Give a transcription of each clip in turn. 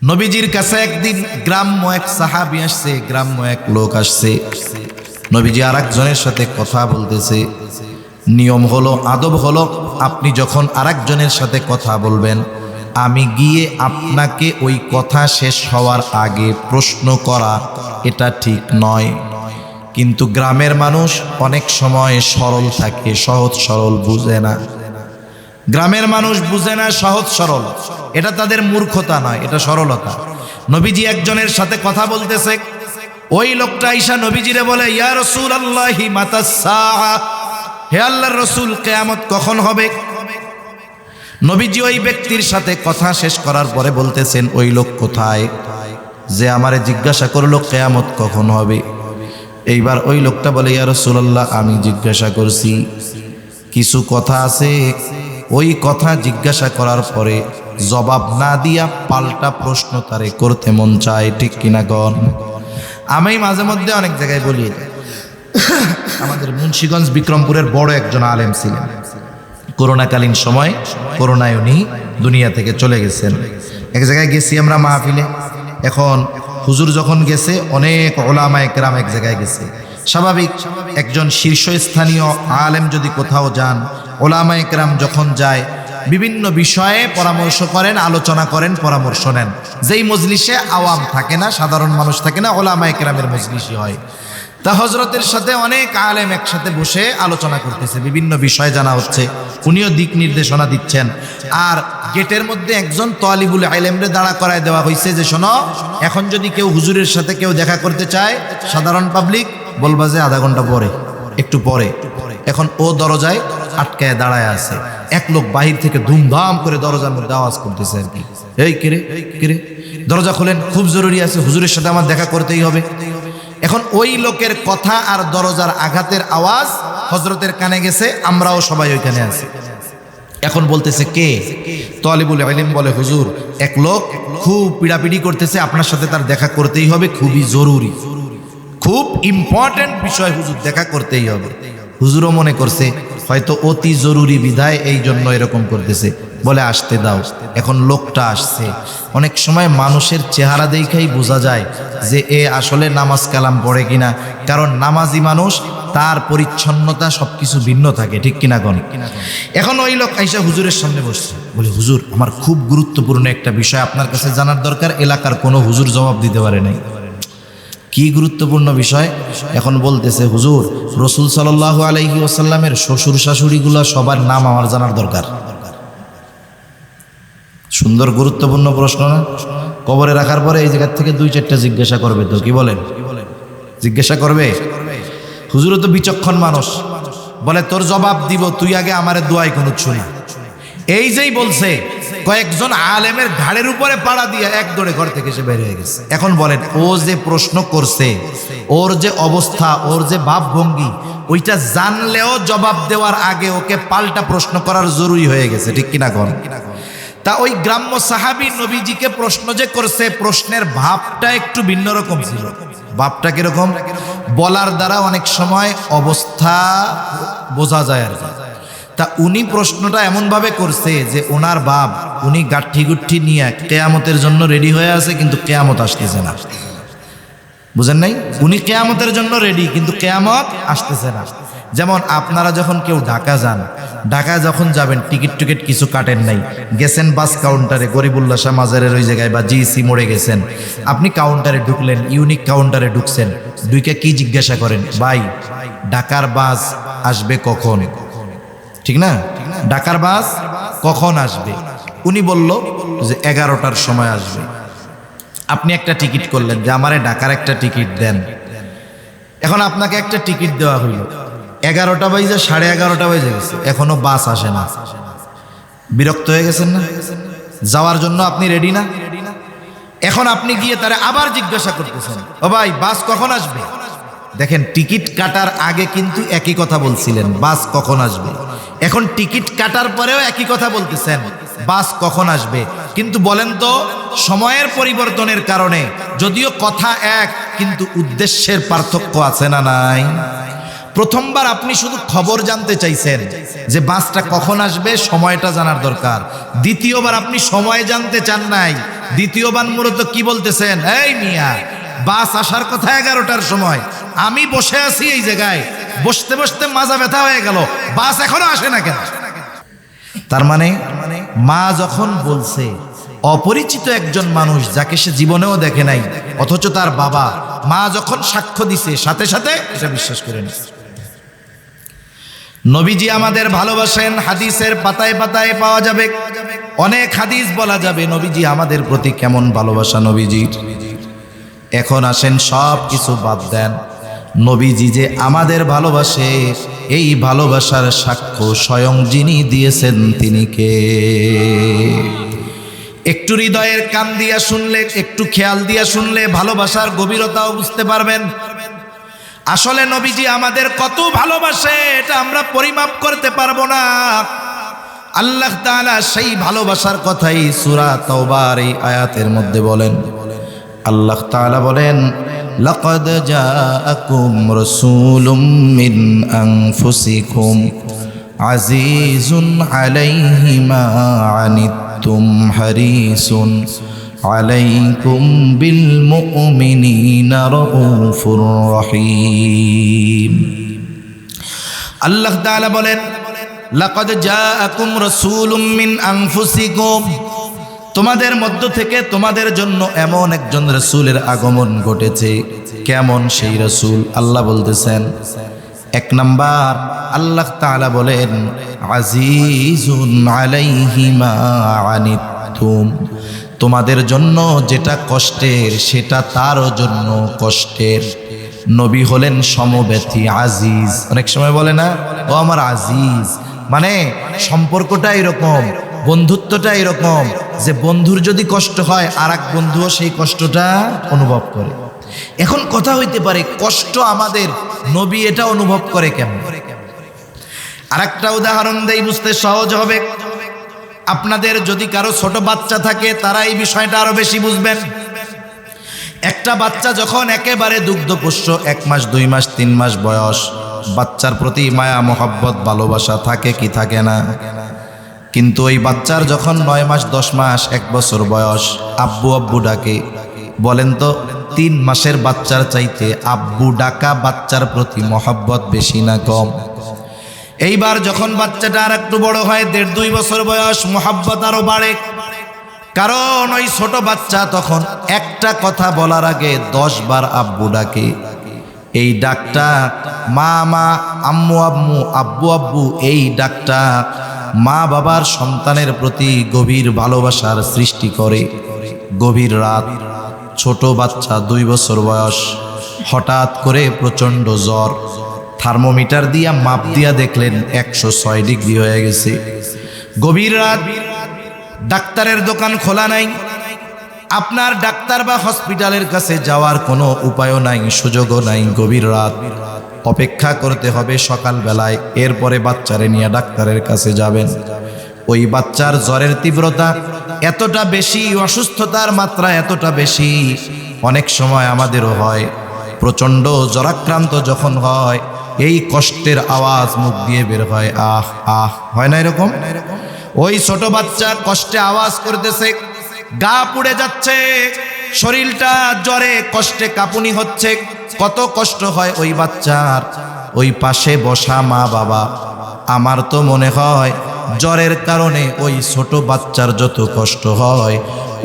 নবীজির কাছে একদিন গ্রাম্য এক সাহাবী আসছে, গ্রাম্য এক লোক আসছে। নবীজি আর একজনের সাথে কথা বলতেছে। নিয়ম হলো, আদব হলো, আপনি যখন আরেকজনের সাথে কথা বলবেন, আমি গিয়ে আপনাকে ওই কথা শেষ হওয়ার আগে প্রশ্ন করা এটা ঠিক নয়। কিন্তু গ্রামের মানুষ অনেক সময় সরল থাকে, সহজ সরল বুঝে না। গ্রামের মানুষ বুঝে না সহজ সরল, এটা তাদের মূর্খতা নয়, এটা সরলতা। নবীজি একজনের সাথে কথা বলতেছে, ওই লোকটা আইসা নবীজিরে বলে, ইয়া রাসূলুল্লাহি মাতাস সাআ, হে আল্লাহর রাসূল, কিয়ামত কখন হবে? নবীজি ওই ব্যক্তির সাথে কথা শেষ করার পরে বলতেছেন, ওই লোক কোথায় যে আমারে জিজ্ঞাসা করলো কিয়ামত কখন হবে? এইবার ওই লোকটা বলে, ইয়া রাসূলুল্লাহ, আমি জিজ্ঞাসা করছি। কিছু কথা আছে, ওই কথা জিজ্ঞাসা করার পরে জবাব না দিয়া পাল্টা প্রশ্ন তারে করতে মন চায়, ঠিক কিনা গণ? আমি মাঝে মধ্যে অনেক জায়গায় বলি, আমাদের মুন্সিগঞ্জ বিক্রমপুরের বড় একজন আলেম ছিলেন। করোনাকালীন সময়, করোনায় উনি দুনিয়া থেকে চলে গেছেন। এক জায়গায় গেছি আমরা মাহফিলে, এখন হুজুর যখন গেছে, অনেক ওলামায়ে কেরাম এক জায়গায় গেছে। স্বাভাবিক, একজন শীর্ষস্থানীয় আলেম যদি কোথাও যান, ওলামায়ে কেরাম যখন যায় বিভিন্ন বিষয়ে পরামর্শ করেন, আলোচনা করেন, পরামর্শ নেন। যেই মজলিসে আওয়াম থাকে না, সাধারণ মানুষ থাকে না, ওলামায়ে কেরামের মজলিসই হয়। তা হজরতের সাথে অনেক আলেম একসাথে বসে আলোচনা করতেছে, বিভিন্ন বিষয় জানা হচ্ছে, উনিও দিক নির্দেশনা দিচ্ছেন। আর গেটের মধ্যে একজন তালিবুল ইলমরে দাঁড়া করায় দেওয়া হয়েছে যে, শোনো, এখন যদি কেউ হুজুরের সাথে কেউ দেখা করতে চায়, সাধারণ পাবলিক বলবা যে আধা ঘন্টা পরে, একটু পরে। এখন ও দরজায় আটকায় দাঁড়ায় আছে। এক লোক বাহির থেকে ধুমধাম করে দরজার মধ্যে আওয়াজ করতেছে আর কি, এই কিরে কিরে, দরজা খোলেন, খুব জরুরি আছে, হুজুরের সাথে আমার দেখা করতেই হবে। এখন ওই লোকের কথা আর দরজার আঘাতের আওয়াজ হযরতের কানে গেছে, আমরাও সবাই ওইখানে আছি। এখন বলতেছে কে? তালিবুল ইলম বলে, হুজুর, এক লোক খুব পিড়াপিড়ি করতেছে, আপনার সাথে তার দেখা করতেই হবে, খুবই জরুরি, খুব ইম্পর্টেন্ট বিষয়, হুজুর দেখা করতেই হবে। হুজুরও মনে করছে হয়তো অতি জরুরি বিধায় এই জন্য এরকম করতেছে, বলে আসতে দাও। এখন লোকটা আসছে। অনেক সময় মানুষের চেহারা দেখেই বোঝা যায় যে এ আসলে নামাজ কালাম পড়ে কিনা, কারণ নামাজি মানুষ, তার পরিচ্ছন্নতা সবকিছু ভিন্ন থাকে, ঠিক কিনা গণ? এখন ওই লোক আইসা হুজুরের সামনে বসছে, বলে, হুজুর, আমার খুব গুরুত্বপূর্ণ একটা বিষয় আপনার কাছে জানার দরকার, এলাকার কোনো হুজুর জবাব দিতে পারে নাই। কি গুরুত্বপূর্ণ বিষয়? এখন বলতেছে, হুজুর, রাসূল সাল্লাল্লাহু আলাইহি ওয়াসাল্লামের শ্বশুর শাশুড়িগুলো সবার নাম আমার জানার দরকার। সুন্দর গুরুত্বপূর্ণ প্রশ্ন না? কবরে রাখার পরে এই জায়গা থেকে 2-4টা জিজ্ঞাসা করবে, তো কি বলেন? জিজ্ঞাসা করবে। হুজুরও তো বিচক্ষণ মানুষ, বলে, তোর জবাব দিব, তুই আগে আমারে দোয়াই কোনো শুনি। এই যেই বলছে, কয়েকজন আলেমের ঘাড়ের উপরে পাড়া দিয়ে এক দৌড়ে ঘর থেকে সে বের হয়ে গেছে। এখন বলেন, ও যে প্রশ্ন করছে, ওর যে অবস্থা, ওর যে ভাবভঙ্গি, ওইটা জানলেও জবাব দেওয়ার আগে ওকে পাল্টা প্রশ্ন করার জরুরি হয়ে গেছে, ঠিক কিনা গণ? তা ওই গ্রাম্য সাহাবী নবীজিকে প্রশ্ন যে করছে, প্রশ্নের ভাবটা একটু ভিন্ন রকম ছিল। ভাবটা কিরকম? বলার দ্বারা অনেক সময় অবস্থা বোঝা যায় আর কি। তা উনি প্রশ্নটা এমনভাবে করছে যে ওনার বাপ, উনি গাঠি গুঠি নিয়ে কেয়ামতের জন্য রেডি হয়ে আছে, কিন্তু কেয়ামত আসতেছে না। বুঝেন নাই? উনি কেয়ামতের জন্য রেডি, কিন্তু কেয়ামত আসতেছে না। যেমন আপনারা যখন কেউ ঢাকা যান, ঢাকায় যখন যাবেন, টিকিট কিছু কাটেন নাই, গেছেন বাস কাউন্টারে, গরিবুল্লাহ শাহ মাজারের ওই জায়গায় বা জিসি মোড়ে গেছেন, আপনি কাউন্টারে ঢুকলেন, ইউনিক কাউন্টারে ঢুকছেন, দুইকে কি জিজ্ঞাসা করেন? ভাই, ঢাকার বাস আসবে কখন? ঠিক না? ঢাকার বাস কখন আসবে? উনি বলল যে 11টার সময় আসবে। আপনি একটা টিকিট করলেন যে আমারে ঢাকার একটা টিকিট দেন। এখন আপনাকে একটা টিকিট দেওয়া হইল, 11টা বাজে, 11:30 বাজে গেছে, এখনো বাস আসে না। বিরক্ত হয়ে গেছেন না? যাওয়ার জন্য আপনি রেডি না? এখন আপনি গিয়ে তারে আবার জিজ্ঞাসা করতেছেন, ও ভাই, বাস কখন আসবে? দেখেন, টিকিট কাটার আগে কিন্তু একই কথা বলছিলেন, বাস কখন আসবে। এখন টিকিট কাটার পরেও একই কথা বলতেছেন, বাস কখন আসবে। কিন্তু বলেন তো, সময়ের পরিবর্তনের কারণে যদিও কথা এক, কিন্তু উদ্দেশ্যের পার্থক্য আছে না নাই? প্রথমবার আপনি শুধু খবর জানতে চাইছেন যে বাসটা কখন আসবে, সময়টা জানার দরকার। দ্বিতীয়বার আপনি সময় জানতে চান নাই, দ্বিতীয়বার মূলত কি বলতেছেন, এই মিয়া বাস আসার কথা 11টার সময়, আমি বসে আছি এই জায়গায়, বসতে বসতে মাজা ব্যথা হয়ে গেল, বাস এখনো আসে না কেন? তার মানে মা যখন বলছে, অপরিচিত একজন মানুষ যাকে সে জীবনেও দেখে নাই, অথচ তার বাবা, মা যখন সাক্ষ্য দিছে সাথে সাথে এটা বিশ্বাস করে নিছে। নবীজি আমাদের ভালোবাসেন, হাদিসের পাতায় পাতায় পাওয়া যাবে, অনেক হাদিস বলা যাবে নবীজি আমাদের প্রতি কেমন ভালোবাসা নবীজির। এখন আসেন সব কিছু বাদ দেন, নবীজি যে আমাদের ভালোবাসে, এই ভালোবাসার সাক্ষ্য স্বয়ং যিনি দিয়েছেন তিনি কে? একটু হৃদয়ের কান দিয়া শুনলে, একটু খেয়াল দিয়া শুনলে ভালোবাসার গভীরতাও বুঝতে পারবেন। আসলে নবীজি আমাদের কত ভালোবাসে এটা আমরা পরিমাপ করতে পারবো না। আল্লাহ তাআলা সেই ভালোবাসার কথাই সূরা তাওবার এই আয়াতের মধ্যে বলেন। আল্লাহ তাআলা বলেন, লাকাদ জাআকুম রাসূলুম মিন আনফুসিকুম আজিজুন আলাইহি মা আনিতুম হারিসুন আলাইকুম বিল মুমিনিনা রাউফুর রহিম। আল্লাহ তাআলা বলেন, লাকাদ জাআকুম রাসূলুম মিন আনফুসিকুম, তোমাদের মধ্য থেকে তোমাদের জন্য এমন একজন রাসূলের আগমন ঘটেছে। কেমন সেই রাসূল? আল্লাহ বলতেছেন, এক নাম্বার আল্লাহ তাআলা বলেন, আজিজুন আলাইহি মা আনিতুম, তোমাদের জন্য যেটা কষ্টের সেটা তারও জন্য কষ্টের। নবী হলেন সমব্যথী, আজিজ। অনেক সময় বলে না, ও আমার আজিজ, মানে সম্পর্কটা এরকম, বন্ধুত্বটা এরকম যে বন্ধুর যদি কষ্ট হয় আর এক বন্ধুও সেই কষ্টটা অনুভব করে। এখন কথা হইতে পারে, কষ্ট আমাদের নবী এটা অনুভব করে কেমন? আর একটা উদাহরণ দেই, বুঝতে সহজ হবে। আপনাদের যদি কারো ছোট বাচ্চা থাকে, তারা এই বিষয়টা আরো বেশি বুঝবেন। একটা বাচ্চা যখন একেবারে দুগ্ধপোষ্য, 1 মাস 2 মাস 3 মাস বয়স, বাচ্চার প্রতি মায়া মহব্বত ভালোবাসা থাকে কি থাকে না? কিন্তু ওই বাচ্চার যখন 9 মাস 10 মাস 1 বছর বয়স, আব্বু আব্বু ডাকে। বলেন তো 3 মাসের বাচ্চার চাইতে আব্বু ডাকা বাচ্চার প্রতি মহব্বত বেশি না কম? এইবার যখন বাচ্চাটা আর একটু বড় হয়, 1.5-2 বছর বয়স, মহব্বত আরো বাড়ে। কারণ ওই ছোট বাচ্চা তখন একটা কথা বলার আগে 10 বার আব্বু ডাকে। এই ডাকটা মা মা, আম্মু আম্মু, আব্বু আব্বু, এই ডাকটা মা বাবার সন্তানের প্রতি গভীর ভালোবাসার সৃষ্টি করে। গভীর রাত, ছোট বাচ্চা 2 বছর বয়স, হঠাৎ করে প্রচণ্ড জ্বর, থার্মোমিটার দিয়া মাপ দিয়া দেখলেন 106 ডিগ্রি হয়ে গেছে। গভীর রাত, ডাক্তারের দোকান খোলা নাই, আপনার ডাক্তার বা হসপিটালের কাছে যাওয়ার কোনো উপায়ও নাই, সুযোগও নাই। গভীর রাত, অপেক্ষা করতে হবে সকালবেলায়, এরপরে বাচ্চারে নিয়ে ডাক্তারের কাছে যাবেন। ওই বাচ্চার জ্বরের তীব্রতা এতটা বেশি, অসুস্থতার মাত্রা এতটা বেশি, অনেক সময় আমাদেরও হয়। প্রচণ্ড জ্বরাক্রান্ত যখন হয়, এই কষ্টের আওয়াজ মুখ দিয়ে বের হয়, আহ আহ, হয় না এরকম? ওই ছোট বাচ্চা কষ্টে আওয়াজ করতেছে, গা পুড়ে যাচ্ছে, শরীরটা জ্বরে কষ্টে কাঁপুনি হচ্ছে। কত কষ্ট হয় ওই বাচ্চার। ওই পাশে বসা মা বাবা, আমার তো মনে হয় জ্বরের কারণে ওই ছোট বাচ্চার যত কষ্ট হয়,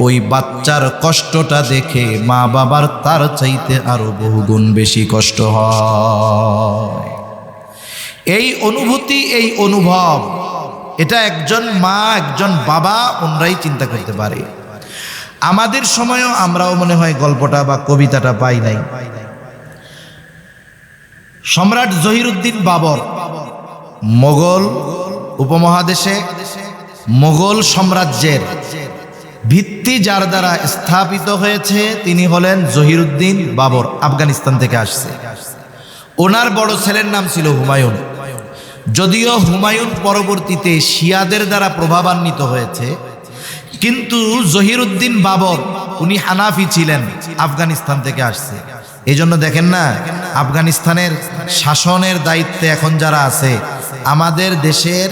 ওই বাচ্চার কষ্টটা দেখে মা বাবার তার চাইতে আরো বহুগুণ বেশি কষ্ট হয়। এই অনুভূতি, এই অনুভব, এটা একজন মা একজন বাবা ওনরাই চিন্তা করতে পারে। আমাদের সময়ও আমরাও মনে হয় গল্পটা বা কবিতাটা পাই নাই। সম্রাট জহিরুদ্দিন বাবর, মোগল উপমহাদেশে মোগল সাম্রাজ্যের ভিত্তি যার দ্বারা স্থাপিত হয়েছে তিনি হলেন জহিরুদ্দিন বাবর, আফগানিস্তান থেকে আসছে। ওনার বড় ছেলের নাম ছিল হুমায়ুন। যদিও হুমায়ুন পরবর্তীতে শিয়াদের দ্বারা প্রভাবান্বিত হয়েছে, কিন্তু জহিরুদ্দিন বাবর উনি হানাফি ছিলেন, আফগানিস্তান থেকে আসছে। এই জন্য দেখেন না, আফগানিস্তানের শাসনের দায়িত্বে এখন যারা আছে, আমাদের দেশের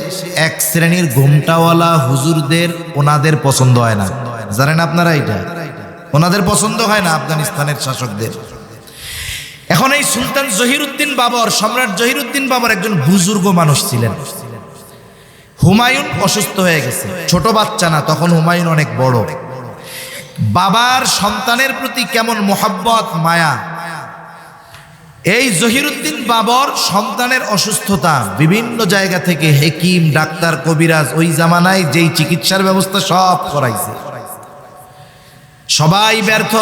এক শ্রেণীর ঘুমটাওয়ালা হুজুরদের ওনাদের পছন্দ হয় না। জানেন আপনারা এটা? ওনাদের পছন্দ হয় না আফগানিস্তানের শাসকদের। এখন এই সুলতান জহিরুদ্দিন বাবর, সম্রাট জহিরুদ্দিন বাবর একজন বুজুর্গ মানুষ ছিলেন। হুমায়ুন অসুস্থ হয়ে গেছে, ছোট বাচ্চা না, তখন হুমায়ুন অনেক বড়। বাবার সন্তানের প্রতি কেমন মোহাব্বত, মায়া। এই জহিরুদ্দিন বাবর সন্তানের অসুস্থতা, বিভিন্ন জায়গা থেকে হেকিম, ডাক্তার, কবিরাজ, ওই জামানায় যেই চিকিৎসার ব্যবস্থা সব করাইছে, সবাই ব্যর্থ।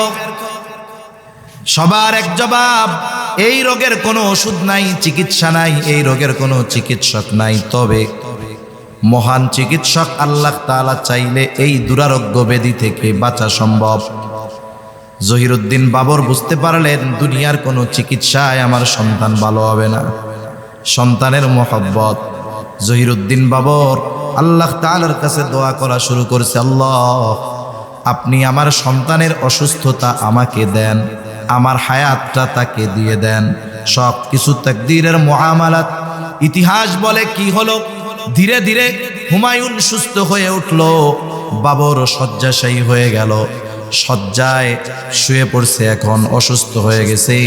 সবার এক জবাব, এই রোগের কোনো ওষুধ নাই, চিকিৎসা নাই, এই রোগের কোনো চিকিৎসক নাই। তবে মহান চিকিৎসক আল্লাহ তাআলা চাইলে এই দুরারোগ্য ব্যাধি থেকে বাঁচা সম্ভব। জহিরুদ্দিন বাবর বুঝতে পারলেন দুনিয়ার কোনো চিকিৎসায় আমার সন্তান ভালো হবে না। সন্তানের মোহব্বত। জহিরুদ্দিন বাবর আল্লাহ তাআলার কাছে দোয়া করা শুরু করছে, আল্লাহ আপনি আমার সন্তানের অসুস্থতা আমাকে দেন, আমার হায়াতটা তাকে দিয়ে দেন। সব কিছু তাকদীরের মুআমালাত। ইতিহাস বলে কি হলো, ধীরে ধীরে হুমায়ুন সুস্থ হয়ে উঠল, বাবর শয্যাশায়ী হয়ে গেল, শয্যায় শুয়ে পড়ছে, এখন অসুস্থ হয়ে গেছে।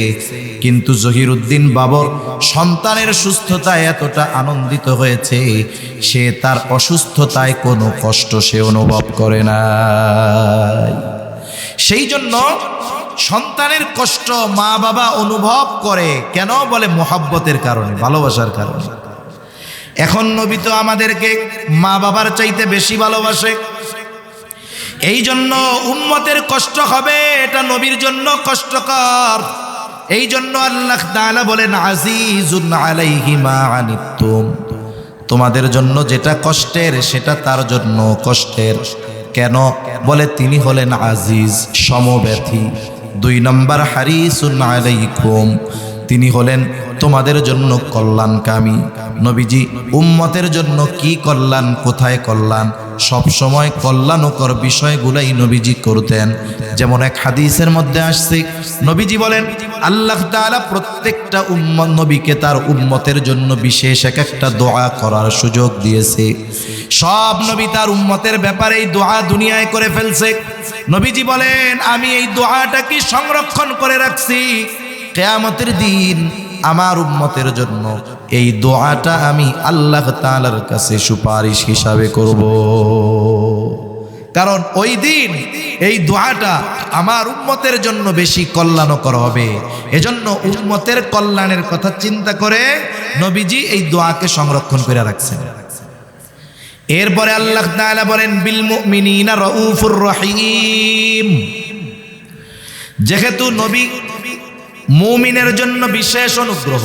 কিন্তু জহিরুদ্দিন বাবর সন্তানের সুস্থতায় এতটা আনন্দিত হয়েছে, সে তার অসুস্থতায় কোনো কষ্ট সে অনুভব করে না। সেই জন্য সন্তানের কষ্ট মা বাবা অনুভব করে কেন? বলে মোহাব্বতের কারণে, ভালোবাসার কারণে। এখন নবী তো আমাদেরকে মা বাবার চাইতে বেশি ভালোবাসে, এই জন্য উম্মতের কষ্ট হবে, এটা নবীর জন্য কষ্টকর। এই জন্য আল্লাহ তাআলা বলেন, আজিজুন আলাইহি মা আনিতুম, তোমাদের জন্য যেটা কষ্টের সেটা তার জন্য কষ্টের। কেন? বলে তিনি হলেন আজিজ, সমব্যথী। 2 নম্বর হারিসুন আলাইকুম, তিনি হলেন তোমাদের জন্য কল্যাণকামী। নবীজি উম্মতের জন্য কি কল্যাণ, কোথায় কল্যাণ, সব সময় কল্যাণকর বিষয়গুলাই নবীজি করতেন। যেমন এক হাদিসের মধ্যে আসছে, নবীজি বলেন আল্লাহ তাআলা প্রত্যেকটা উম্মত নবীকে তার উম্মতের জন্য বিশেষ একটা দোয়া করার সুযোগ দিয়েছে। সব নবী তার উম্মতের ব্যাপারে এই দোয়া দুনিয়ায় করে ফেলছে। নবীজি বলেন আমি এই দোয়াটাকে সংরক্ষণ করে রাখছি, কিয়ামতের দিন আমার উম্মতের জন্য এই দোয়াটা আমি আল্লাহ তাআলার কাছে সুপারিশ হিসাবে করব। কারণ ওই দিন এই দোয়াটা আমার উম্মতের জন্য বেশি কল্যাণকর হবে। এজন্য উম্মতের কল্যাণের কথা চিন্তা করে নবীজি এই দোয়াকে সংরক্ষণ করে রাখছেন। এরপরে আল্লাহ তাআলা বলেন, বিল মুমিনিনা রাউফুর রহিম। যেহেতু নবী মুমিনের জন্য বিশেষ অনুগ্রহ,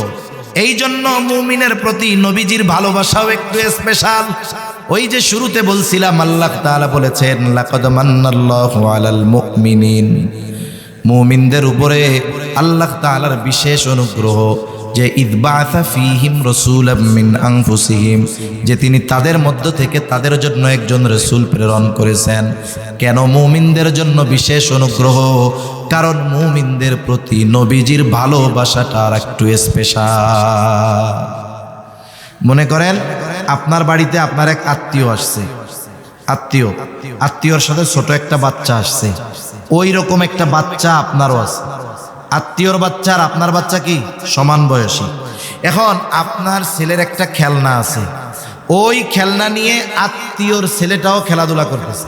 এই জন্য মুমিনের প্রতি নবীজির ভালোবাসাও একটু স্পেশাল। ওই যে শুরুতে বলছিলাম, আল্লাহ তাআলা বলেছেন লাকাদ মান্নাল্লাহু আলাল মুমিনিন, মুমিনদের উপরে আল্লাহ তাআলার বিশেষ অনুগ্রহ যে ইদবাআসা ফীহিম রাসূলাম মিন আনফুসিহিম, যে তিনি তাদের মধ্য থেকে তাদের জন্য একজন রাসূল প্রেরণ করেছেন। কেন মুমিনদের জন্য বিশেষ অনুগ্রহ? কারণ মুমিনদের প্রতি নবীজির ভালোবাসাটা আর একটু স্পেশাল। মনে করেন আপনার বাড়িতে আপনার এক আত্মীয় আসছে, আত্মীয়র সাথে ছোট একটা বাচ্চা আসছে, ওই রকম একটা বাচ্চা আপনারও আছে। আত্মীয়র বাচ্চা আর আপনার বাচ্চা কি সমান বয়সী। এখন আপনার ছেলের একটা খেলনা আছে, ওই খেলনা নিয়ে আত্মীয়র ছেলেটাও খেলাধুলা করতেছে।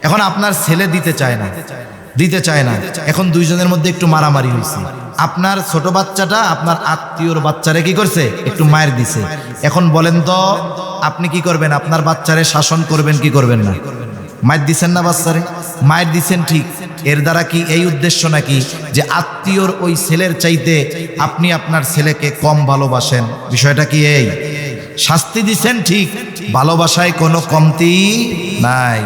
এখন আপনার ছেলে দিতে চায় না, এখন দুইজনের মধ্যে একটু মারামারি হয়েছে। আপনার ছোট বাচ্চাটা আপনার আত্মীয়র বাচ্চারে কি করছে, একটু মায়ের দিছে। এখন বলেন তো আপনি কি করবেন? আপনার বাচ্চারে শাসন করবেন কি করবেন না? মায়ের দিছেন না বাচ্চারে? মায়ের দিছেন ঠিক, এর দ্বারা কি এই উদ্দেশ্য নাকি যে আত্মীয়র ওই ছেলের চাইতে আপনি আপনার ছেলেকে কম ভালোবাসেন? বিষয়টা কি এই? শাস্তি দিছেন ঠিক, ভালোবাসায় কোনো কমতি নাই।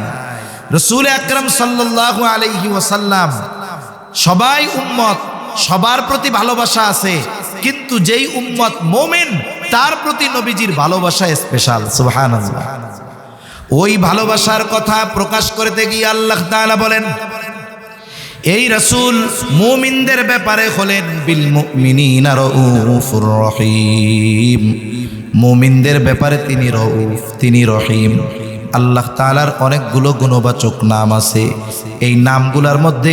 রাসূল আকরাম সাল্লাল্লাহু আলাইহি ওয়াসাল্লাম, সবাই উম্মত, সবার প্রতি ভালোবাসা আছে, কিন্তু যেই উম্মত মুমিন তার প্রতি নবীজির ভালোবাসা স্পেশাল। সুবহানাল্লাহ। ওই ভালোবাসার কথা প্রকাশ করতে গিয়ে আল্লাহ তাআলা বলেন, এই রাসূল মুমিনদের ব্যাপারে হলেন বিল মুমিনিনা রাউফুর রহিম। মুমিনদের ব্যাপারে তিনি রউফ, তিনি রহিম। আল্লাহ তাআলার অনেকগুলো গুণবাচক নাম আছে। এই নামগুলোর মধ্যে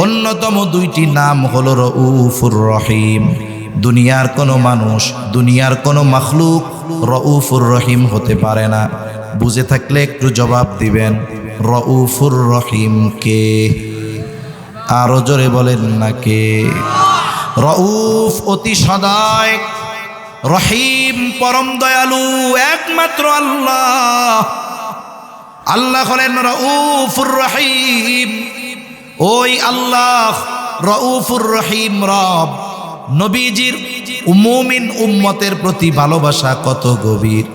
অন্যতম দুইটি নাম হলো রউফুর রহিম। দুনিয়ার কোনো মানুষ, দুনিয়ার কোনো মাখলুক রউফুর রহিম হতে পারে না। বুঝে থাকলে একটু জবাব দিবেন, রউফুর রহিম কে? আরো জোরে বলেন না কে? রউফ অতি সদয়, রহিম পরম দয়ালু একমাত্র আল্লাহ। আল্লাহ হলেন রউফুর রহিম। ওই আল্লাহ রউফুর রহিম রব। নবীজির মুমিন উম্মতের প্রতি ভালোবাসা কত গভীর,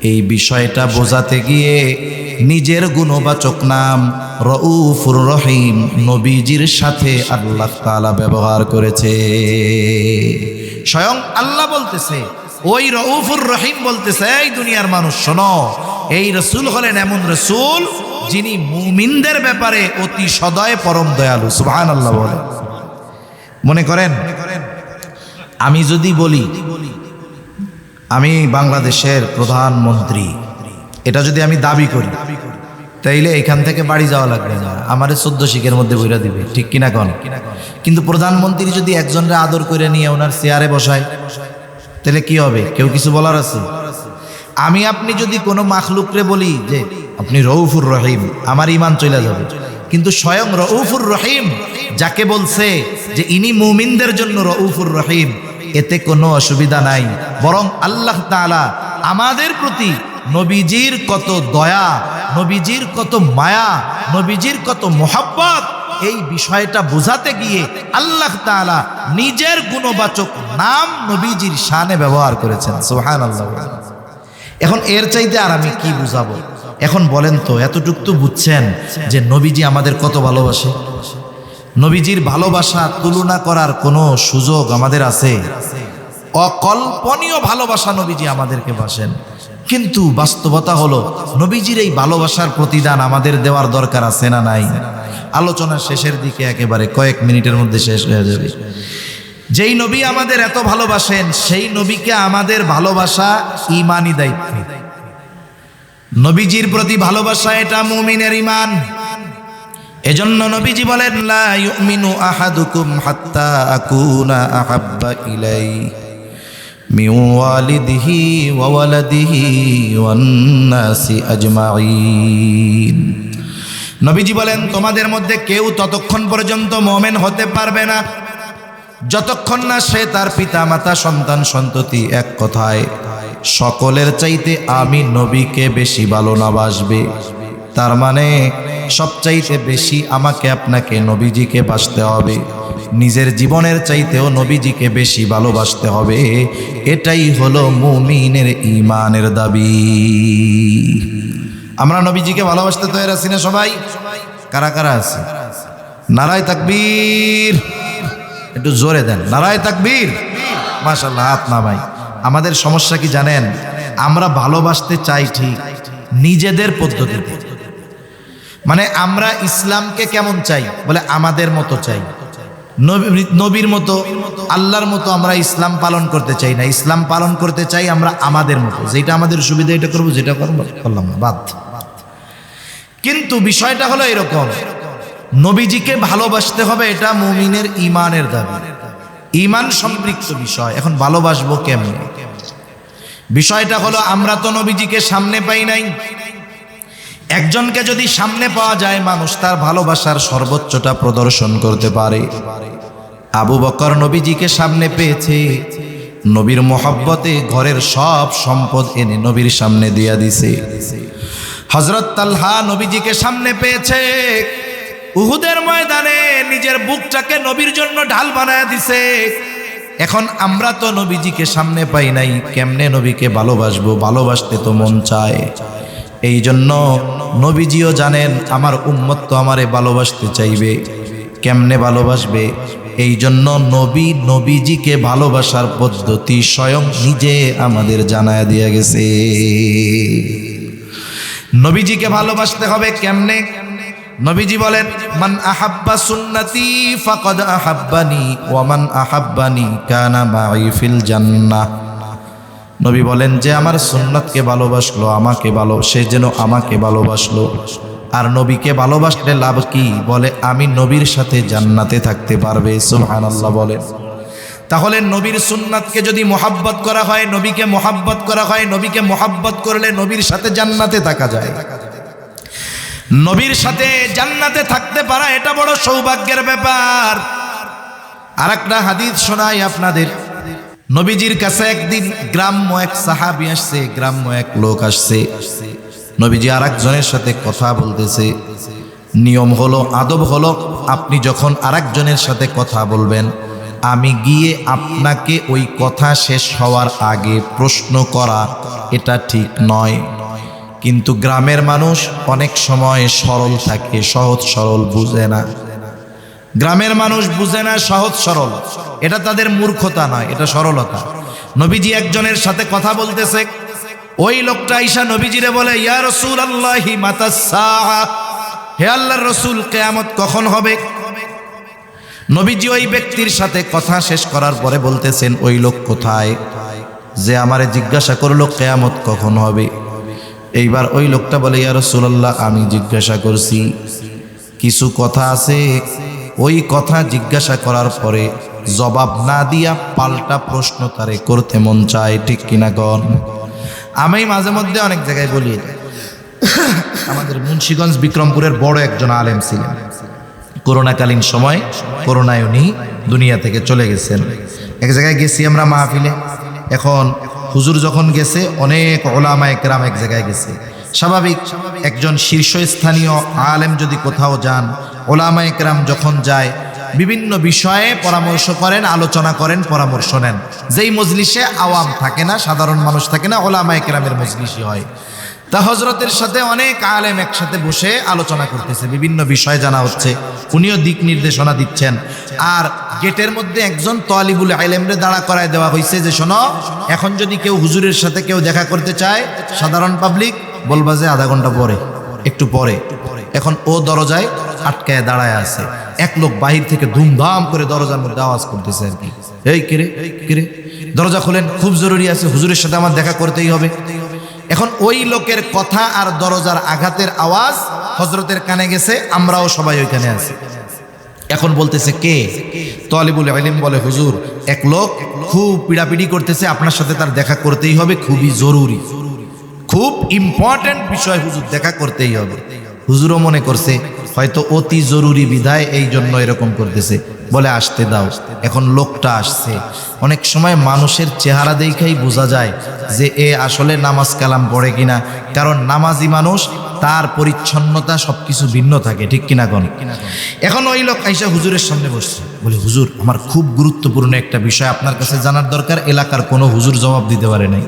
এই বিষয়টা বোঝাতে গিয়ে নিজের গুণবাচক নাম রউফুর রহিম নবীজির সাথে আল্লাহ তাআলা ব্যবহার করেছে। স্বয়ং আল্লাহ বলতেছে, ওই রউফুর রহিম বলতেছে, এই দুনিয়ার মানুষ শোনো, এই রাসূল হলেন এমন রাসূল যিনি মুমিনদের ব্যাপারে অতি সদয় পরম দয়ালু। সুবহানাল্লাহ বলেন। মনে করেন আমি যদি বলি আমি বাংলাদেশের প্রধানমন্ত্রী, এটা যদি আমি দাবি করি, তাইলে এখান থেকে বাড়ি যাওয়া লাগবে না, আমারে 14 শিখের মধ্যে বইরা দিবে, ঠিক কিনা কোন? কিন্তু প্রধানমন্ত্রী যদি একজনরে আদর করে নিয়ে ওনার চেয়ারে বসায়, তাহলে কি হবে? কেউ কিছু বলার আছে? আমি আপনি যদি কোনো মাখলুকরে বলি যে আপনি রউফুর রহিম, আমার ঈমান চলে যাবে। কিন্তু স্বয়ং রউফুর রহিম যাকে বলছে যে ইনি মুমিনদের জন্য রউফুর রহিম, এতে কোনো অসুবিধা নাই। বরং আল্লাহ তাআলা আমাদের প্রতি নবীজির কত দয়া, নবীজির কত মায়া, নবীজির কত মোহাব্বত, এই বিষয়টা বোঝাতে গিয়ে আল্লাহ তাআলা নিজের গুণবাচক নাম নবীজির শানে ব্যবহার করেছেন। সুবহানাল্লাহ। এখন এর চাইতে আর আমি কি বুঝাবো? এখন বলেন তো, এতটুকু তো বুঝছেন যে নবীজি আমাদের কত ভালোবাসে। নবীজির ভালোবাসা তুলনা করার কোনো সুযোগ আমাদের আছে? অকল্পনীয় ভালোবাসা নবীজি আমাদেরকে বাসেন। কিন্তু বাস্তবতা হলো নবীজির এই ভালোবাসার প্রতিদান আমাদের দেওয়ার দরকার আছে না নাই? আলোচনার শেষের দিকে একেবারে কয়েক মিনিটের মধ্যে শেষ হয়ে যাবে। যেই নবী আমাদের এত ভালোবাসেন, সেই নবীকে আমাদের ভালোবাসা ঈমানি দায়িত্ব। নবীজির প্রতি ভালোবাসা এটা মুমিনের ঈমান। এজন্য নবীজি বলেন, লা ইউমিনু আহাদুকুম হাত্তা আকুনা আহাব্বা ইলাইহি মিন ওয়ালিদিহি ওয়া ওয়ালাদিহি ওয়ান নাসি আজমাইন। নবীজি বলেন, তোমাদের মধ্যে কেউ ততক্ষণ পর্যন্ত মুমিন হতে পারবে না যতক্ষণ না সে তার পিতা মাতা সন্তান সন্ততি এক কথায় সকলের চাইতে আমি নবীকে বেশি ভালো না বাসবে। তার মানে সবচাইতে বেশি আমাকে আপনাকে নবীজিকে বাসতে হবে, নিজের জীবনের চাইতেও নবীজিকে বেশি ভালোবাসতে হবে। এটাই হলো মুমিনের ঈমানের দাবি। আমরা নবীজিকে ভালোবাসতে তৈরি আছি না সবাই? কারা কারা আছে? নারায়ে তাকবীর, একটু জোরে দেন, নারায়ে তাকবীর। মাশাআল্লাহ, হাত নামাই। আমাদের সমস্যা কি জানেন? আমরা ভালোবাসতে চাই ঠিক নিজেদের পদ্ধতিতে। মানে আমরা ইসলামকে কেমন চাই? বলে আমাদের মতো চাই, নবীর মতো, আল্লাহর মতো আমরা ইসলাম পালন করতে চাই না। ইসলাম পালন করতে চাই আমরা আমাদের মতো, যেটা আমাদের সুবিধা এটা করবো, যেটা করলাম না, বাদ। কিন্তু বিষয়টা হলো এরকম, নবীজিকে ভালোবাসতে হবে, এটা মুমিনের ঈমানের দাবি, ঈমান সম্পৃক্ত বিষয়। এখন ভালোবাসবো কেমনে? বিষয়টা হলো, আমরা তো নবীজিকে সামনে পাই নাই। একজনকে যদি সামনে পাওয়া যায়, মানুষ তার ভালোবাসার সর্বোচ্চটা প্রদর্শন করতে পারে। আবু বকর নবীজিকে সামনে পেয়েছে, নবীর মোহাব্বতে ঘরের সব সম্পদ এনে নবীর সামনে দিয়া দিছে। হযরত তালহা নবীজিকে সামনে পেয়েছে, উহুদের ময়দানে নিজের বুকটাকে নবীর জন্য ঢাল বানায় দিছে। এখন আমরা তো নবীজিকে সামনে পাই নাই, কেমনে নবীকে ভালোবাসবো? ভালোবাসতে তো মন চায়। এই জন্য নবীজিও জানেন আমার উম্মত তো আমারে ভালোবাসতে চাইবে, কেমনে ভালোবাসবে? এই জন্য নবীজিকে ভালোবাসার পদ্ধতি স্বয়ং নিজে আমাদের জানায় দিয়ে গেছে। নবীজিকে ভালোবাসতে হবে কেমনে? নবীজি বলেন, মান আহাব্বা সুন্নতি ফাকাদ আহাব্বানি ওয়া মান আহাব্বানি কানা মাই ফিল জান্নাহ। নবী বলেন, যে আমার সুন্নাতকে ভালোবাসলো সে যেন আমাকে ভালোবাসলো। আর নবীকে ভালোবাসলে লাভ কি? বলে আমি নবীর সাথে জান্নাতে থাকতে পারবে। সুবহানাল্লাহ বলেন। তাহলে নবীর সুন্নাতকে যদি মোহাব্বত করা হয়, নবীকে মোহাব্বত করা হয়, নবীকে মোহাব্বত করলে নবীর সাথে জান্নাতে থাকা যায়। নবীর সাথে জান্নাতে থাকতে পারা এটা বড় সৌভাগ্যের ব্যাপার। আরেকটা হাদিস শোনাই আপনাদের। নবীজির কাছে একদিন গ্রাম্য এক সাহাবী আসছে, গ্রাম্য এক লোক আসছে। নবীজি আরেকজনের সাথে কথা বলতেছে। নিয়ম হলো, আদব হলো, আপনি যখন আরেকজনের সাথে কথা বলবেন, আমি গিয়ে আপনাকে ওই কথা শেষ হওয়ার আগে প্রশ্ন করা এটা ঠিক নয়। কিন্তু গ্রামের মানুষ অনেক সময় সরল থাকে, সহজ সরল বুঝে না। গ্রামের মানুষ বুঝে না সহজ সরল, এটা তাদের মূর্খতা নয়, এটা সরলতা। নবীজি একজনের সাথে কথা বলতেছে, ওই লোকটা ঈশা নবীজিরে বলে, ইয়া রাসূলুল্লাহি মাতাস সাআ, হে আল্লাহর রাসূল কিয়ামত কখন হবে? নবীজি ওই ব্যক্তির সাথে কথা শেষ করার পরে বলতেছেন, ওই লোক কোথায় যে আমারে জিজ্ঞাসা করলো কিয়ামত কখন হবে? এইবার ওই লোকটা বলে, ইয়া রাসূলুল্লাহ আমি জিজ্ঞাসা করছি। কিছু কথা আছে, ওই কথা জিজ্ঞাসা করার পরে জবাব না দিয়া পাল্টা প্রশ্ন তারে করতে মন চায়, ঠিক কিনা কন? আমি মাঝে মধ্যে অনেক জায়গায় বলি, আমাদের মুন্সিগঞ্জ বিক্রমপুরের বড় একজন আলেম ছিলেন। করোনাকালীন সময়, করোনায় উনি দুনিয়া থেকে চলে গেছেন। এক জায়গায় গেছি আমরা মাহফিলে, এখন হুজুর যখন গেছে অনেক ওলামায়ে কেরাম এক জায়গায় গেছে। স্বাভাবিক, একজন শীর্ষস্থানীয় আলেম যদি কোথাও যান, ওলামায়ে কেরাম যখন যায় বিভিন্ন বিষয়ে পরামর্শ করেন, আলোচনা করেন, পরামর্শ নেন। যেই মজলিসে আওয়াম থাকে না, সাধারণ মানুষ থাকে না, ওলামায়ে কেরামের মজলিসই হয়। তা হজরতের সাথে অনেক আলেম একসাথে বসে আলোচনা করতেছে, বিভিন্ন বিষয় জানা হচ্ছে, উনিও দিক নির্দেশনা দিচ্ছেন। আর গেটের মধ্যে একজন তালিবুল ইলমরে দাঁড়া করায় দেওয়া হয়েছে যে, শোনো, এখন যদি কেউ হুজুরের সাথে কেউ দেখা করতে চায়, সাধারণ পাবলিক বলবা যে আধা ঘন্টা পরে, একটু পরে। এখন ও দরজায় আটকায় দাঁড়ায় আছে। এক লোক বাহির থেকে ধুমধাম করে দরজার মধ্যে আওয়াজ করতেছে আর কি, এই কিরে কিরে, দরজা খোলেন, খুব জরুরি আছে, হুজুরের সাথে আমার দেখা করতেই হবে। এখন ওই লোকের কথা আর দরজার আঘাতের আওয়াজ হযরতের কানে গেছে, আমরাও সবাই ওইখানে আছি। এখন বলতেছে কে? তালিবুল ইলম বলে, হুজুর এক লোক খুব পিড়াপিড়ি করতেছে, আপনার সাথে তার দেখা করতেই হবে, খুবই জরুরি, খুব ইম্পর্টেন্ট বিষয়, হুজুর দেখা করতেই হবে। হুজুরও মনে করছে হয়তো অতি জরুরি বিধায় এই জন্য এরকম করতেছে, বলে আসতে দাও। এখন লোকটা আসছে। অনেক সময় মানুষের চেহারা দেখেই বোঝা যায় যে এ আসলে নামাজ কালাম পড়ে কিনা, কারণ নামাজি মানুষ, তার পরিচ্ছন্নতা সবকিছু ভিন্ন থাকে, ঠিক কিনা কোন? এখন ওই লোক আইসা হুজুরের সামনে বসছে, বলে হুজুর আমার খুব গুরুত্বপূর্ণ একটা বিষয় আপনার কাছে জানার দরকার, এলাকার কোনো হুজুর জবাব দিতে পারে নাই।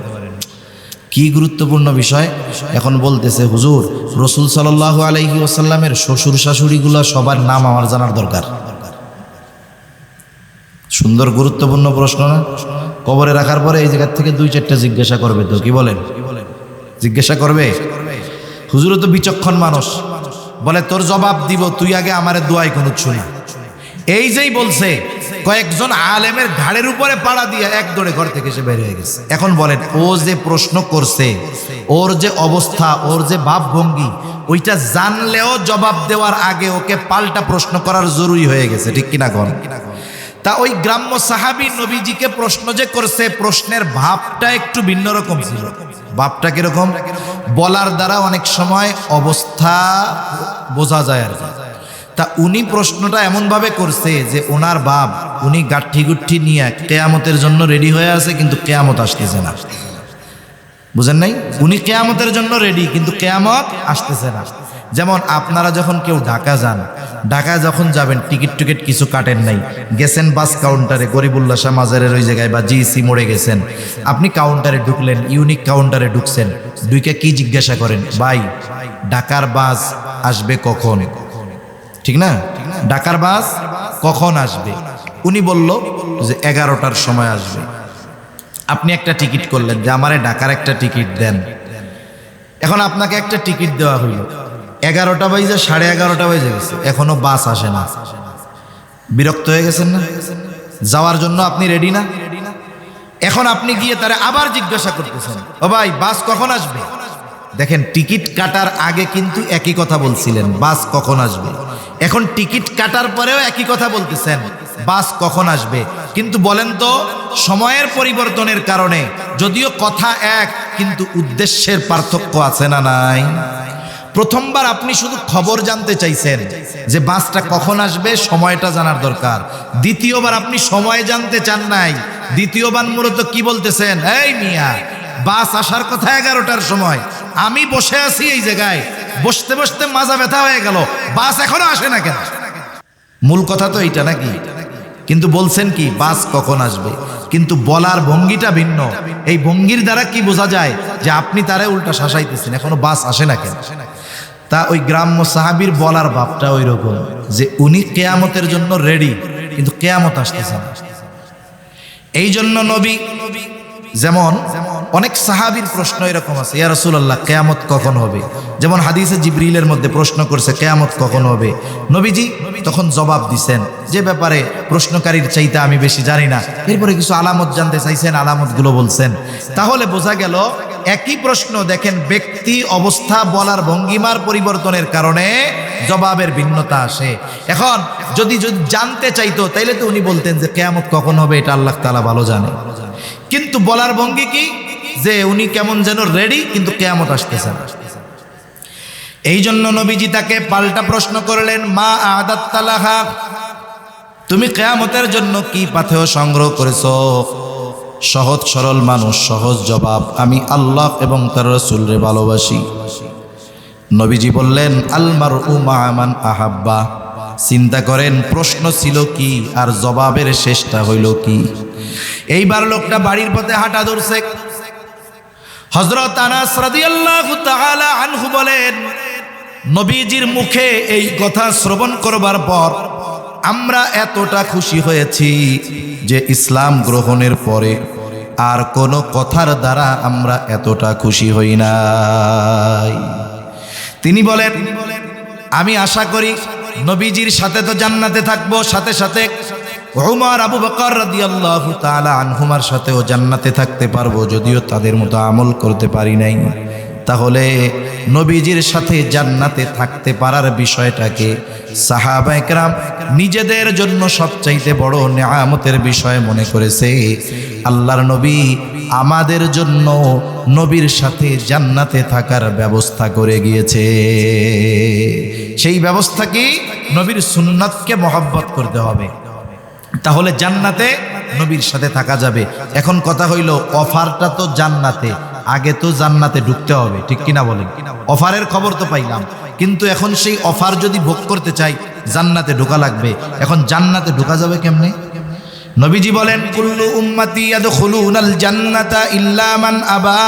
কি গুরুত্বপূর্ণ বিষয়? এখন বলতেছে, হুজুর রাসূল সাল্লাল্লাহু আলাইহি ওয়াসাল্লামের শ্বশুর শাশুড়িগুলো সবার নাম আমার জানার দরকার। সুন্দর গুরুত্বপূর্ণ প্রশ্ন না? কবরে রাখার পরে এই জায়গা থেকে 2-4টা জিজ্ঞাসা করবে তো, কি বলেন? জিজ্ঞাসা করবে। হুজুরও তো বিচক্ষণ মানুষ, বলে তোর জবাব দিব, তুই আগে আমারে দোয়াই কোন শুনা। এই যেই বলছে, কয়েকজন আলেমের ঘাড়ের উপরে পাড়া দিয়ে এক দৌড়ে ঘর থেকে সে বের হয়ে গেছে। এখন বলেন, ও যে প্রশ্ন করছে, ওর যে অবস্থা, ওর যে ভাবভঙ্গি, ওইটা জানলেও জবাব দেওয়ার আগে ওকে পাল্টা প্রশ্ন করার জরুরি হয়ে গেছে, ঠিক কিনা কোন? তা ওই গ্রাম্য সাহাবী নবীজিকে প্রশ্ন যে করছে, প্রশ্নের ভাবটা একটু ভিন্ন রকম ছিল। ভাবটা কিরকম? বলার দ্বারা অনেক সময় অবস্থা বোঝা যায় আর কি। তা উনি প্রশ্নটা এমনভাবে করছে যে ওনার বাপ, উনি গাঠি গুঠি নিয়ে কেয়ামতের জন্য রেডি হয়ে আছে, কিন্তু কেয়ামত আসতেছে না। বুঝেন নাই? উনি কেয়ামতের জন্য রেডি, কিন্তু কেয়ামত আসতেছে না। যেমন আপনারা যখন কেউ ঢাকা যান, ঢাকায় যখন যাবেন টিকিট কিছু কাটেন নাই, গেছেন বাস কাউন্টারে, গরিবুল্লাহ শাহ মাজারের ওই জায়গায় বা জিসি মোড়ে গেছেন, আপনি কাউন্টারে ঢুকলেন, ইউনিক কাউন্টারে ঢুকছেন, দুইকে কি জিজ্ঞাসা করেন? ভাই ঢাকার বাস আসবে কখন? ঠিক না? ঢাকার বাস কখন আসবে? উনি বলল যে 11টার সময় আসবে। আপনি একটা টিকিট করলেন যে আমারে ঢাকার একটা টিকিট দেন। এখন আপনাকে একটা টিকিট দেওয়া হইল, 11টা বাজে 11:30 বাজে গেছে, এখনো বাস আসে না। বিরক্ত হয়ে গেছেন না? যাওয়ার জন্য আপনি রেডি না? এখন আপনি গিয়ে তারে আবার জিজ্ঞাসা করতেছেন, ও ভাই বাস কখন আসবে? দেখেন, টিকিট কাটার আগে কিন্তু একই কথা বলছিলেন, বাস কখন আসবে। এখন টিকিট কাটার পরেও একই কথা বলতেছেন, বাস কখন আসবে। কিন্তু বলেন তো, সময়ের পরিবর্তনের কারণে যদিও কথা এক, কিন্তু উদ্দেশ্যের পার্থক্য আছে না নাই? প্রথমবার আপনি শুধু খবর জানতে চাইছেন যে বাসটা কখন আসবে, সময়টা জানার দরকার। দ্বিতীয়বার আপনি সময় জানতে চান নাই, দ্বিতীয়বার মূলত কি বলতেছেন, এই মিয়া বাস আসার কথা 11টার সময়, আমি বসে আছি এই জায়গায়, বসতে বসতে মাজা ব্যথা হয়ে গেল, বাস এখনো আসে না কেন? মূল কথা তো এইটা নাকি? কিন্তু বলছেন কি বাস কখন আসবে, কিন্তু বলার ভঙ্গিটা ভিন্ন। এই ভঙ্গির দ্বারা কি বোঝা যায় যে আপনি তারে উল্টা শাসাইতেছেন, এখনো বাস আসে না কেন। তা ওই গ্রাম্য সাহাবীর বলার ভাবটা ওই রকম যে উনি কিয়ামতের জন্য রেডি, কিন্তু কিয়ামত আসতেছে না। এই জন্য নবী, যেমন অনেক সাহাবীর প্রশ্ন এরকম আছে, ইয়া রাসূলুল্লাহ কিয়ামত কখন হবে? যেমন হাদিসে জিবরিলের মধ্যে প্রশ্ন করছে কিয়ামত কখন হবে, নবীজি তখন জবাব দিছেন যে ব্যাপারে প্রশ্নকারীর চাইতে আমি বেশি জানি না। এরপরে কিছু আলামত জানতে চাইছেন, আলামতগুলো বলছেন। তাহলে বোঝা গেল একই প্রশ্ন, দেখেন ব্যক্তি অবস্থা বলার ভঙ্গিমার পরিবর্তনের কারণে জবাবের ভিন্নতা আসে। এখন যদি জানতে চাইতো তাইলে তো উনি বলতেন যে কিয়ামত কখন হবে এটা আল্লাহ তাআলা ভালো জানে, কিন্তু বলার ভঙ্গি কি যে উনি কেমন যেন রেডি, কিন্তু কিয়ামত আসতেছে না। এই জন্য নবীজি তাকে পাল্টা প্রশ্ন করলেন, মা আদাত্তা লাহা, তুমি কিয়ামতের জন্য কি পাথেয় সংগ্রহ করেছো? সহজ সরল মানুষ, সহজ জবাব, আমি আল্লাহ এবং তার রাসূলকে ভালোবাসি। নবীজি বললেন, আল মারউ মা মান আহাব্বা। চিন্তা করেন প্রশ্ন ছিল কি আর জবাবের শেষটা হইল কি। এইবার লোকটা বাড়ির পথে হাঁটা ধরছে। হযরত আনাস রাদিয়াল্লাহু তাআলা আনহু বলেন, নবীজির মুখে এই কথা শ্রবণ করবার পর আমরা এতটা খুশি হয়েছি যে ইসলাম গ্রহণের পরে আর কোনো কথার দ্বারা আমরা এতটা খুশি হই নাই। তিনি বলেন, আমি আশা করি নবীজির সাথে তো জান্নাতে থাকবো, সাথে সাথে ওমর আবু বকর রাদিয়াল্লাহু তাআলা আনহুমার সাথেও জান্নাতে থাকতে পারবো, যদিও তাদের মতো আমল করতে পারি নাই। তাহলে নবীজির সাথে জান্নাতে থাকতে পারার বিষয়টাকে সাহাবায়ে কেরাম নিজেদের জন্য সবচাইতে বড় নিয়ামতের বিষয় মনে করেছে। আল্লাহর নবী আমাদের জন্য নবীর সাথে জান্নাতে থাকার ব্যবস্থা করে গিয়েছে। সেই ব্যবস্থা কি? নবীর সুন্নাতকে মহব্বত করতে হবে, তাহলে জান্নাতে নবীর সাথে থাকা যাবে। এখন কথা হইল, অফারটা তো জান্নাতে, আগে তো জান্নাতে ঢুকতে হবে, ঠিক কিনা বলেন? অফারের খবর তো পাইলাম, কিন্তু এখন সেই অফার যদি ভোগ করতে চাই জান্নাতে ঢোকা লাগবে। এখন জান্নাতে ঢোকা যাবে কেমনে? নবীজি বলেন, কুল্লু উম্মতি ইয়াদখুলুনাল জান্নাতা ইল্লা মান আবা।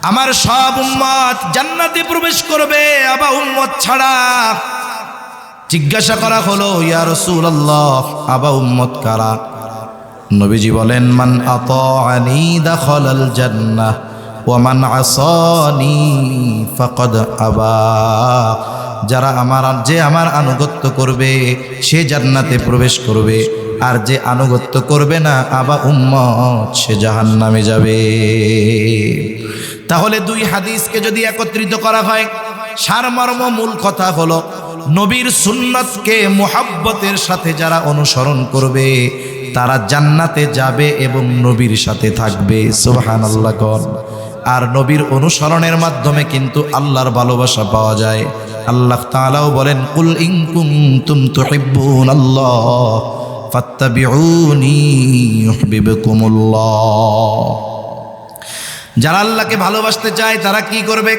আমার সব উম্মত জান্নাতে প্রবেশ করবে, আবা উম্মত ছাড়া। জিজ্ঞাসা করা হলো, ইয়া রাসূলুল্লাহ, আবা উম্মত কারা? নবীজি বলেন, মান আতাআনি দাখালাল জান্নাহ ওয়া মান আসানি ফাকাদ আবা। যারা আমার আনুগত্য করবে সে জান্নাতে প্রবেশ করবে, আর যে আনুগত্য করবে না, আবা উম্মত, সে জাহান্নামে যাবে। তাহলে দুই হাদিসকে যদি একত্রিত করা হয়, সারমর্ম মূল কথা হলো নবীর সুন্নাতকে মুহাব্বতের সাথে যারা অনুসরণ করবে তারা জান্নাতে যাবে এবং নবীর সাথে থাকবে। সুবহানাল্লাহ। আর নবীর অনুসরণের মাধ্যমে কিন্তু আল্লাহর ভালোবাসা পাওয়া যায়। আল্লাহ তাআলাও বলেন, কুল ইন কুনতুম তুহিব্বুনাল্লাহ ফাত্তাবিউনি ইউহিব্বুকুমুল্লাহ। যারা আল্লাহকে ভালোবাসতে চায় তারা কি করবে?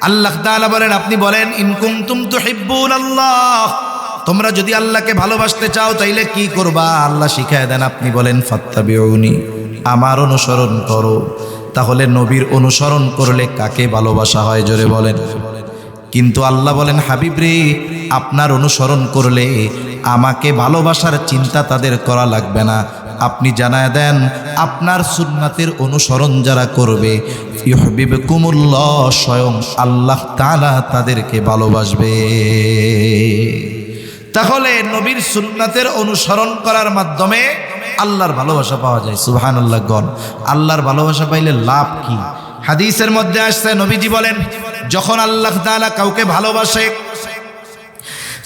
আল্লাহ তাআলা বলেন, আপনি বলেন, ইন কুনতুম তুহিব্বুনাল্লাহ, তোমরা যদি আল্লাহকে ভালোবাসতে চাও তাইলে কি করবা? আল্লাহ শিখায় দেন, আপনি বলেন ফাত্তাবিউনি, আমার অনুসরণ করো। তাহলে নবীর অনুসরণ করলে কাকে ভালোবাসা হয়? জোরে বলেন। কিন্তু আল্লাহ বলেন, হাবিব রে, আপনার অনুসরণ করলে আমাকে ভালোবাসার চিন্তা তাদের করা লাগবে না। আপনি জানায় দেন, আপনার সুন্নাতের অনুসরণ যারা করবে ইউহিব্বুকুমুল্লাহ, স্বয়ং আল্লাহ তাআলা তাদেরকে ভালোবাসবে। তাহলে নবীর সুন্নাতের অনুসরণ করার মাধ্যমে আল্লাহর ভালোবাসা পাওয়া যায়। সুবহানাল্লাহ গণ, আল্লাহর ভালোবাসা পাইলে লাভ কি? হাদিসের মধ্যে আসছে, নবীজি বলেন, যখন আল্লাহ তাআলা কাউকে ভালোবাসে,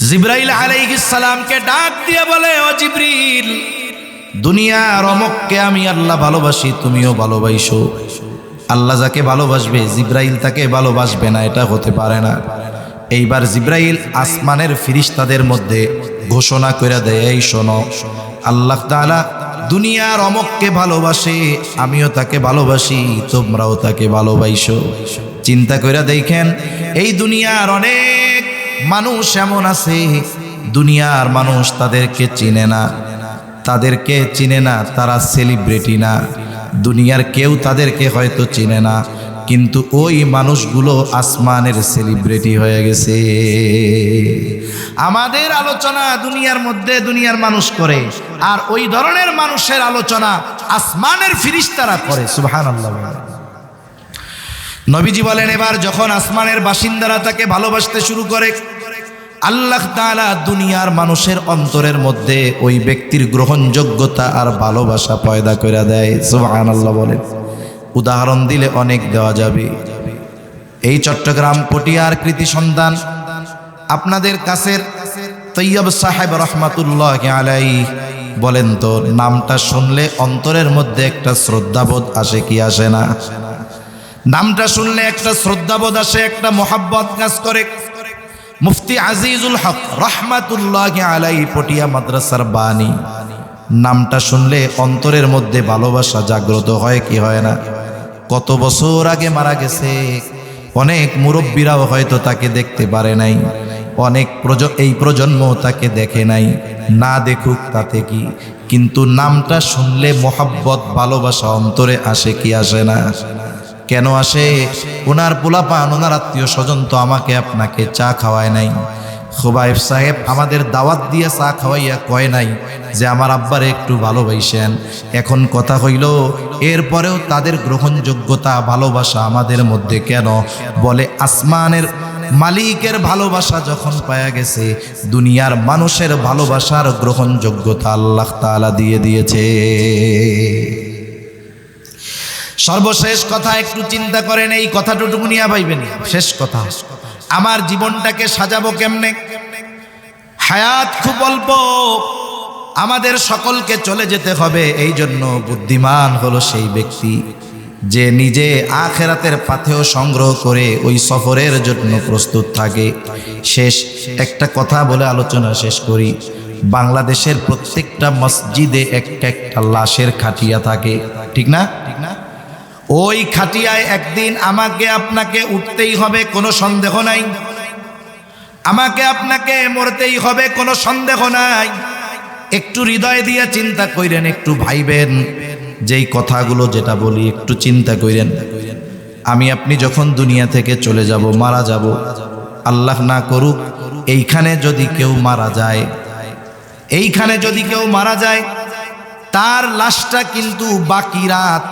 জিবরাইল আলাইহিস সালামকে ডাক দিয়ে বলে, ও জিবরিল, দুনিয়ার অমুককে আমি আল্লাহ ভালোবাসি, তুমিও ভালোবাসো। আল্লাহ যাকে ভালোবাসবে জিবরাইল তাকে ভালোবাসবে না, এটা হতে পারে না। এইবার জিবরাইল আসমানের ফেরেশতাদের মধ্যে ঘোষণা করে দেয়, এই শোনো, আল্লাহ তাআলা দুনিয়ার অমুককে ভালোবাসে, আমিও তাকে ভালোবাসি, তোমরাও তাকে ভালোবাসো। চিন্তা করে দেখেন, এই দুনিয়ার অনেক মানুষ এমন আছে, দুনিয়ার মানুষ তাদেরকে চিনে না, তারা সেলিব্রিটি না, দুনিয়ার কেউ তাদেরকে হয়তো চিনে না, কিন্তু ওই মানুষগুলো আসমানের সেলিব্রিটি হয়ে গেছে। আমাদের আলোচনা দুনিয়ার মধ্যে দুনিয়ার মানুষ করে, আর ওই ধরনের মানুষের আলোচনা আসমানের ফেরেশতারা করে। সুবহানাল্লাহ। নবীজি বলেন, এবার যখন আসমানের বাসিন্দারা তাকে ভালোবাসতে শুরু করে, আল্লাহ তাআলা দুনিয়ার মানুষের অন্তরের মধ্যে ওই ব্যক্তির গ্রহণযোগ্যতা আর ভালোবাসা পয়দা করে দেয়। সুবহানাল্লাহ বলেন। উদাহরণ দিলে অনেক দেওয়া যাবে। এই চট্টগ্রাম পটিয়ার কৃতি সন্তান আপনাদের কাছের তৈয়ব সাহেব রহমাতুল্লাহি আলাইহি, বলেন তো, নামটা শুনলে অন্তরের মধ্যে একটা শ্রদ্ধাবোধ আসে কি আসে না? নামটা শুনলে একটা শ্রদ্ধাবোধ আসে, একটা মোহাব্বত কাজ করে। মুফতি আজিজুল হক রহমাতুল্লাহি আলাইহি পটিয়া মাদ্রাসার বানী, নামটা শুনলে অন্তরের মধ্যে ভালোবাসা জাগ্রত হয় কি হয় না? কত বছর আগে মারা গেছে, অনেক মুরব্বীরাও হয়তো তাকে দেখতে পারে নাই, অনেক এই প্রজন্ম তাকে দেখে নাই, না দেখুক তাতে কি, কিন্তু নামটা শুনলে মোহাব্বত ভালোবাসা অন্তরে আসে কি আসে না? কেন আসে? ওনার পোলাপান, ওনার আত্মীয় স্বজন তো আমাকে আপনাকে চা খাওয়ায় নাই, খুবাইব সাহেব আমাদের দাওয়াত দিয়ে চা খাওয়াইয়া কয় নাই যে আমার আব্বারে একটু ভালোবাসেন। এখন কথা হইল, এরপরেও তাদের গ্রহণযোগ্যতা ভালোবাসা আমাদের মধ্যে কেন? বলে আসমানের মালিকের ভালোবাসা যখন পাওয়া গেছে, দুনিয়ার মানুষের ভালোবাসার গ্রহণযোগ্যতা আল্লাহ তাআলা দিয়ে দিয়েছে। সর্বশেষ কথা একটু চিন্তা করেন, এই কথাটুকু নিয়ে ভাইবেন। শেষ কথা, আমার জীবনটাকে সাজাবো কেমনে? হায়াত খুব অল্প, আমাদের সকলকে চলে যেতে হবে। এই জন্য বুদ্ধিমান হলো সেই ব্যক্তি যে নিজে আখিরাতের পাথেয় সংগ্রহ করে ওই সফরের জন্য প্রস্তুত থাকে। শেষ একটা কথা বলে আলোচনা শেষ করি। বাংলাদেশের প্রত্যেকটা মসজিদে একটা লাশের খাটিয়া থাকে, ঠিক না? ওই খাটিয়ায় একদিন আমাকে আপনাকে উঠতেই হবে, কোনো সন্দেহ নাই। আমাকে আপনাকে মরতেই হবে, কোনো সন্দেহ নাই। একটু হৃদয় দিয়ে চিন্তা কইরেন, একটু ভাইবেন, যেই কথাগুলো যেটা বলি একটু চিন্তা কইরেন। আমি আপনি যখন দুনিয়া থেকে চলে যাব, মারা যাব, আল্লাহ না করুক এইখানে যদি কেউ মারা যায়, এইখানে যদি কেউ মারা যায়, তার লাশটা কিন্তু বাকি রাত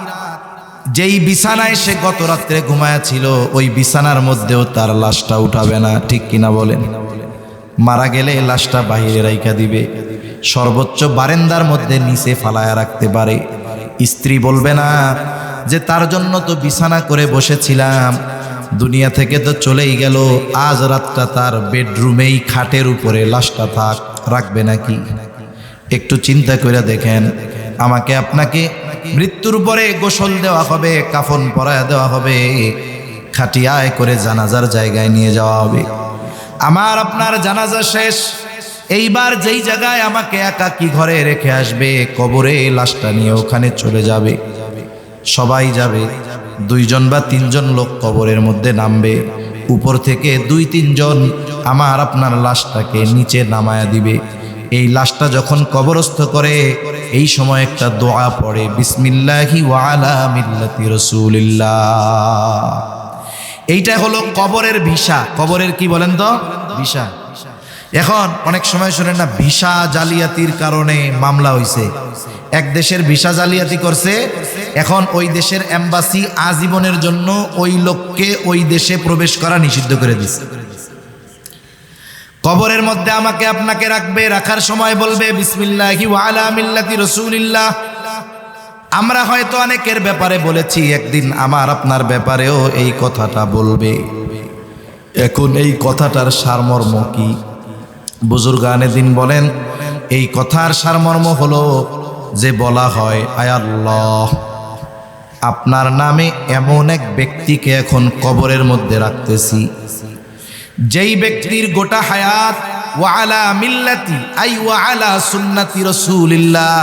যেই বিছানায় সে গত রাত্রে ঘুমায়াছিল, ওই বিছানার মধ্যেও তার লাশটা উঠাবে না, ঠিক কিনা বলেন? মারা গেলে লাশটা বাহিরে রাইখা দিবে, সর্বোচ্চ বারান্দার মধ্যে নিচে ফালায়া রাখতে পারে। স্ত্রী বলবে না যে তার জন্য তো বিছানা করে বসেছিলাম, দুনিয়া থেকে তো চলেই গেল, আজ রাতটা তার বেডরুমেই খাটের উপরে লাশটা থাক, রাখবে নাকি? একটু চিন্তা করে দেখেন। আমাকে আপনাকে মৃত্যুর পরে গোসল দেওয়া হবে, কাফন পরায়া দেওয়া হবে, খাটিয়ায় করে জানাজার জায়গায় নিয়ে যাওয়া হবে। আমার আপনার জানাজা শেষ, এইবার যেই জায়গায় আমাকে একাকী ঘরে রেখে আসবে, কবরে লাশটা নিয়ে ওখানে চলে যাবে। সবাই যাবে, 2 জন বা 3 জন লোক কবরের মধ্যে নামবে, উপর থেকে 2-3 জন আমার আপনার লাশটাকে নিচে নামায়া দিবে। এই লাশটা যখন কবরস্থ করে, এই সময় একটা দোয়া পড়ে, বিসমিল্লাহি ওয়া আলা মিল্লাতি রাসূলিল্লাহ। এইটা হলো কবরের ভিসা। কবরের কি বলেন তো? ভিসা। এখন অনেক সময় শুনেন না, ভিসা জালিয়াতির কারণে মামলা হইছে। এক দেশের ভিসা জালিয়াতি করছে, এখন ওই দেশের এম্বাসি আজীবনের জন্য ওই লোককে ওই দেশে প্রবেশ করা নিষিদ্ধ করে দিছে। কবরের মধ্যে আমাকে আপনাকে রাখবে, রাখার সময় বলবে বিসমিল্লাহি ওয়া আলা মিল্লাতি রাসূলিল্লাহ। আমরা হয়তো অনেকের ব্যাপারে বলেছি, একদিন আমার আপনার ব্যাপারেও এই কথাটা বলবে। এখন এই কথাটার সারমর্ম কি? বুজুর্গানে দিন বলেন, এই কথার সারমর্ম হলো যে বলা হয়, আয় আল্লাহ, আপনার নামে এমন এক ব্যক্তিকে এখন কবরের মধ্যে রাখতেছি, যেই ব্যক্তির গোটা হায়াত ওয়া আলা মিল্লাতি আই ওয়া আলা সুন্নতি রাসূলিল্লাহ,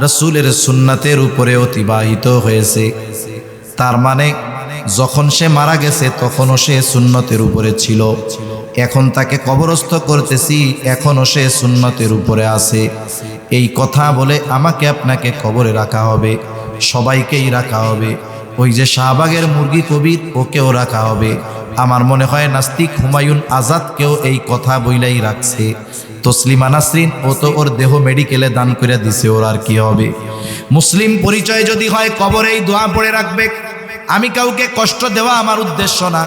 রাসূলের সুন্নাতের উপরে অতিবাহিত হয়েছে। তার মানে যখন সে মারা গেছে তখনও সে সুন্নতের উপরে ছিল, এখন তাকে কবরস্থ করতেছি, এখনও সে সুন্নতের উপরে আছে। এই কথা বলে আমাকে আপনাকে কবরে রাখা হবে, সবাইকেই রাখা হবে। ওই যে শাহবাগের মুরগি কবির, ওকেও রাখা হবে। আমার মনে হয় নাস্তিক হুমায়ুন আজাদকেও এই কথা বইলাই রাখছে। তসলিমা নাসরিন, ও তো ওর দেহ মেডিকেলে দান করে দিছে, ওর আর কি হবে। মুসলিম পরিচয় যদি হয় কবরেই দোয়া পড়ে রাখবে। আমি কাউকে কষ্ট দেওয়া আমার উদ্দেশ্য না।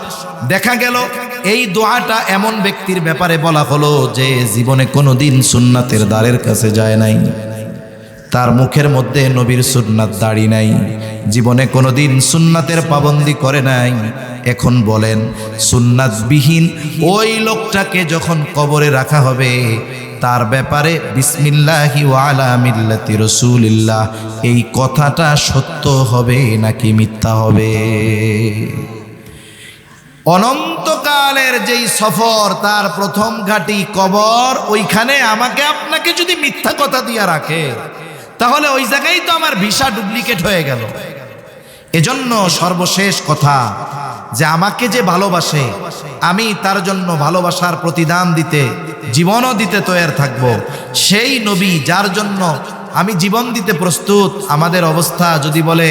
দেখা গেল এই দোয়াটা এমন ব্যক্তির ব্যাপারে বলা হলো যে জীবনে কোনোদিন সুন্নাতের দ্বারের কাছে যায় নাই, তার মুখের মধ্যে নবীর সুন্নাত দাড়ি নাই, জীবনে কোনোদিন সুন্নাতের পাবন্দি করে নাই। এখন বলেন, সুন্নাতবিহীন ওই লোকটাকে যখন কবরে রাখা হবে, তার ব্যাপারে বিসমিল্লাহি ওয়া আলা মিল্লাতি রাসূলিল্লাহ এই কথাটা সত্য হবে নাকি মিথ্যা হবে? অনন্তকালের যেই সফর, তার প্রথম ঘাঁটি কবর, ওইখানে আমাকে আপনাকে যদি মিথ্যা কথা দিয়া রাখে, তাহলে ওই জায়গায় তো আমার ভিসা ডুপ্লিকেট হয়ে গেল। এজন্য সর্বশেষ কথা, যে আমাকে যে ভালোবাসে, আমি তার জন্য ভালোবাসার প্রতিদান দিতে, জীবনও দিতে তৈরি থাকব। সেই নবী যার জন্য আমি জীবন দিতে প্রস্তুত, আমাদের অবস্থা যদি বলে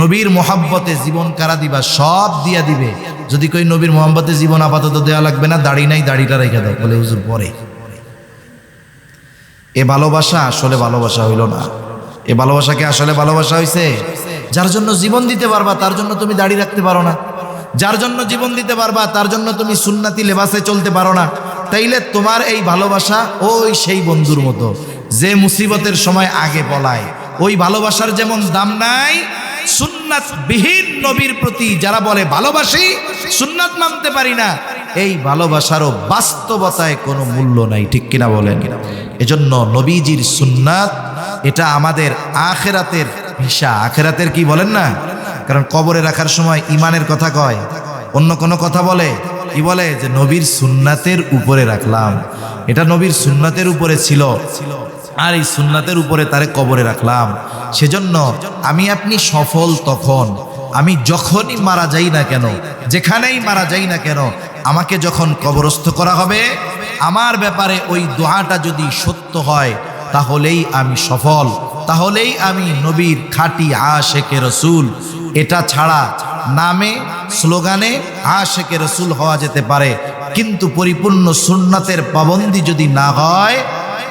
নবীর মোহাব্বতে জীবন কারা দিবা, সব দিয়া দিবে। যদি কই নবীর মোহাব্বতে জীবন আপাতত দেওয়া লাগবে না, দাড়ি নাই, দাড়িটা রেখে দাও, বলে হুজুর পরে। এ ভালোবাসা আসলে ভালোবাসা হইল না। এ ভালোবাসাকে আসলে ভালোবাসা হইছে? যার জন্য জীবন দিতে পারবা তার জন্য তুমি দাড়ি রাখতে পারো না, যার জন্য জীবন দিতে পারবা তার জন্য তুমি সুন্নতি লেবাসে চলতে পারো না। তাইলে তোমার এই ভালোবাসা ওই সেই বন্ধুর মতো যে মুসিবতের সময় আগে পলায়। ওই ভালোবাসার যেমন দাম নাই, সুন্নাতবিহীন নবীর প্রতি যারা বলে ভালোবাসি, সুন্নাত মানতে পারি না, এই ভালোবাসারও বাস্তবতায় কোনো মূল্য নাই। ঠিক কিনা বলেন? এজন্য নবীজির সুন্নাত এটা আমাদের আখেরাতের ভিসা। আখেরাতের কি বলেন না? কারণ কবরে রাখার সময় ইমানের কথা কয়, অন্য কোনো কথা বলে। কি বলে? যে নবীর সুন্নাতের উপরে রাখলাম, এটা নবীর সুন্নাতের উপরে ছিল, আর এই সুন্নাতের উপরে তারে কবরে রাখলাম। সেজন্য আমি আপনি সফল তখন, আমি যখনই মারা যাই না কেন, যেখানেই মারা যাই না কেন, আমাকে যখন কবরস্থ করা হবে, আমার ব্যাপারে ওই দোয়াটা যদি সত্য হয়, তাহলেই আমি সফল, তাহলেই আমি নবীর খাঁটি আশেকে রসুল। এটা ছাড়া নামে স্লোগানে আশেকে রসুল হওয়া যেতে পারে, কিন্তু পরিপূর্ণ সুন্নাতের পাবন্দি যদি না হয়,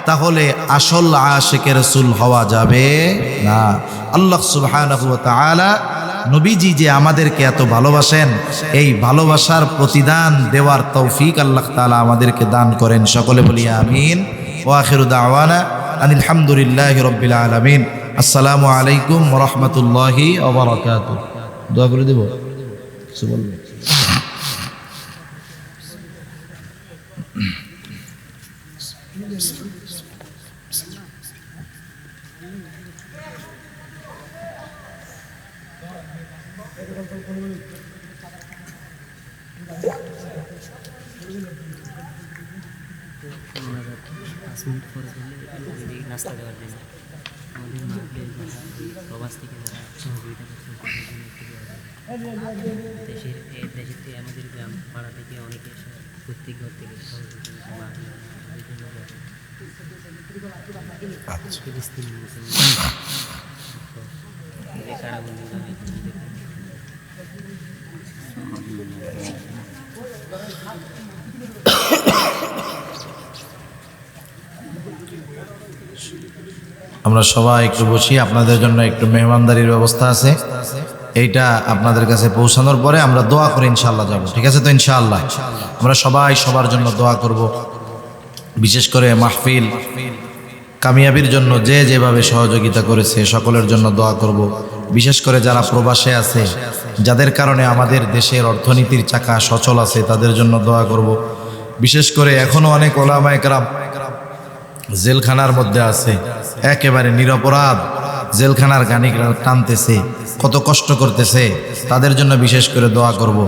তাহলে আসল আশেকে রসুল হওয়া যাবে না। আল্লাহ সুবহানাহু ওয়া তাআলা নবীজি যে আমাদেরকে এত ভালোবাসেন, এই ভালোবাসার প্রতিদান দেওয়ার তৌফিক আল্লাহ তাআলা আমাদেরকে দান করেন। সকলে বলি আমিন। ওয়া আখিরু দাওয়ানা আনিল হামদুলিল্লাহি রাব্বিল আলামিন। আসসালামু আলাইকুম ওয়া রাহমাতুল্লাহি ওয়া বারাকাতুহু। দোয়া করে দেব, কিছু বলবেন? নাস্তা দেওয়ার জন্য আমাদের মাহফিল প্রবাস থেকে যারা সহযোগিতা করছেন দেশের থেকে আমাদের গ্রাম পাড়া থেকে অনেকে এসে প্রত্যেক ঘর থেকে সহযোগিতা ফিলিস্তিন কারাবন্দি আমরা সবাই একটু বসি, আপনাদের জন্য একটু মেহমানদারির ব্যবস্থা আছে, এইটা আপনাদের কাছে পৌঁছানোর পরে আমরা দোয়া করে ইনশাআল্লাহ যাব। ঠিক আছে তো? ইনশাআল্লাহ আমরা সবাই সবার জন্য দোয়া করব। বিশেষ করে মাহফিল কামিয়াবির জন্য যে যেভাবে সহযোগিতা করেছে সকলের জন্য দোয়া করব। বিশেষ করে যারা প্রবাসে আছে, যাদের কারণে আমাদের দেশের অর্থনীতির চাকা সচল আছে, তাদের জন্য দোয়া করব। বিশেষ করে এখনো অনেক ওলামায়ে কেরাম জেলখানার মধ্যে আছে, একেবারে নিরপরাধ জেলখানার গানি টানতেছে, কত কষ্ট করতেছে, তাদের জন্য বিশেষ করে দোয়া করব।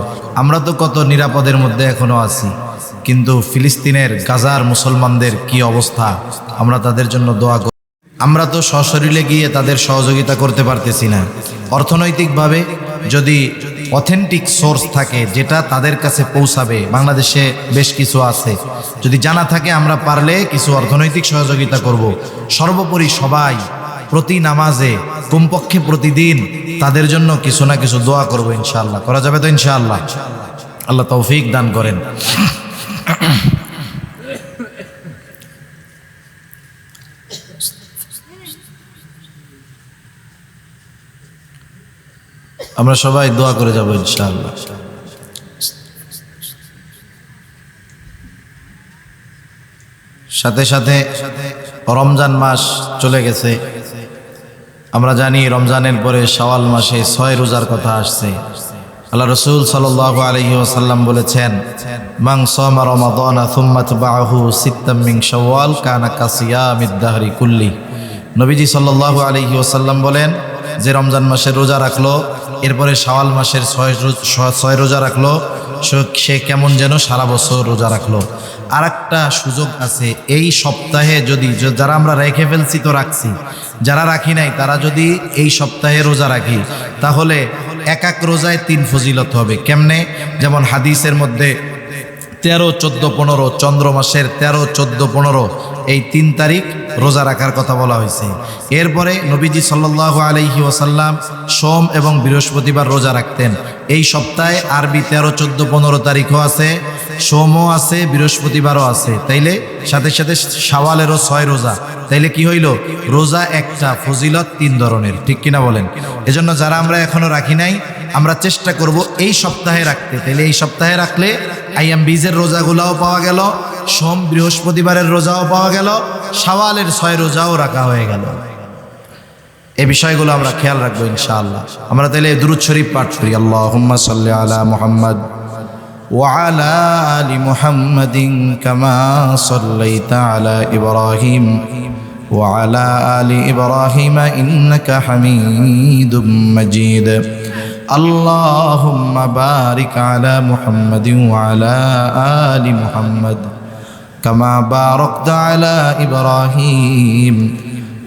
আমরা তো কত নিরাপদের মধ্যে এখনো আছি, কিন্তু ফিলিস্তিনের গাজার মুসলমানদের কি অবস্থা, আমরা তাদের জন্য দোয়া করব। আমরা তো সশরীরে গিয়ে তাদের সহযোগিতা করতে পারতেছি না। অর্থনৈতিকভাবে যদি অথেন্টিক সোর্স থাকে যেটা তাদের কাছে পৌঁছাবে, বাংলাদেশে বেশ কিছু আছে, যদি জানা থাকে আমরা পারলে কিছু অর্থনৈতিক সহযোগিতা করব। সর্বোপরি সবাই প্রতি নামাজে কমপক্ষে প্রতিদিন তাদের জন্য কিছু না কিছু দোয়া করব ইনশাআল্লাহ। করা যাবে তো? ইনশাআল্লাহ আল্লাহ তৌফিক দান করেন। আমরা সবাই দোয়া করে যাব ইনশাআল্লাহ। সাথে সাথে রমজান মাস চলে গেছে। আমরা জানি রমজানের পরে শাওয়াল মাসে 6 রোজার কথা আসছে। আল্লাহ রাসূল সাল্লাল্লাহু আলাইহি ওয়াসাল্লাম বলেছেন, মান সামা রমাদানা সুম্মা তাবাহু সিত্তাম মিন শাওয়াল কানা কাসিয়ামিদ দাহরি কুল্লি। নবীজি সাল্লাল্লাহু আলাইহি ওয়াসাল্লাম বলেন, যে রমজান মাসের রোজা রাখলো, এরপরে শাওয়াল মাসের 6 রোজা রাখলো, সে কেমন যেন সারা বছর রোজা রাখলো। আর একটা সুযোগ আছে, এই সপ্তাহে যদি যারা আমরা রেখে ফেলছি তো রাখছি, যারা রাখি নাই তারা যদি এই সপ্তাহে রোজা রাখি, তাহলে এক এক রোজায় 3 ফজিলত হবে। কেমনে? যেমন হাদিসের মধ্যে 13, 14, 15 চন্দ্র মাসের 13, 14, 15 এই 3 তারিখ রোজা রাখার কথা বলা হয়েছে। এরপরে নবীজি সাল্লাল্লাহু আলাইহি ওয়াসাল্লাম সোম এবং বৃহস্পতিবার রোজা রাখতেন। এই সপ্তাহে আরবি 13, 14, 15 তারিখও আছে, সোমও আছে, বৃহস্পতিবারও আছে। তাইলে সাথে সাথে শাওয়ালেরও 6 রোজা। তাইলে কি হইল? রোজা একটা, ফজিলত 3 ধরনের। ঠিক কিনা বলেন? এজন্য যারা আমরা এখনো রাখি নাই, আমরা চেষ্টা করব এই সপ্তাহে রাখতে। তাইলে এই সপ্তাহে রাখলে আইয়াম বীজের রোজাগুলাও পাওয়া গেল, সোম বৃহস্পতিবারের রোজাও পাওয়া গেল, শাওয়ালের 6 রোজাও রাখা হয়ে গেল। এই বিষয়গুলো আমরা খেয়াল রাখবো ইনশাআল্লাহ। আমরা তাহলে দুরূদ শরীফ পাঠ করি। আল্লাহুম্মা সাল্লি আলা মুহাম্মদ ওয়া আলা আলি মুহাম্মাদিন কামা সাল্লাইতা আলা ইব্রাহিম ওয়া আলা আলি ইব্রাহিম ইন্নাকা হামিদুম মাজিদ। আল্লাহুম্মা বারিক আলা মুহাম্মাদিন ওয়া আলা আলি মুহাম্মদ কামা বারাকতা আলা ইব্রাহিম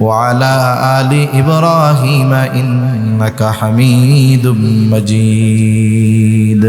وعلى آل إبراهيم إنك حميد مجيد।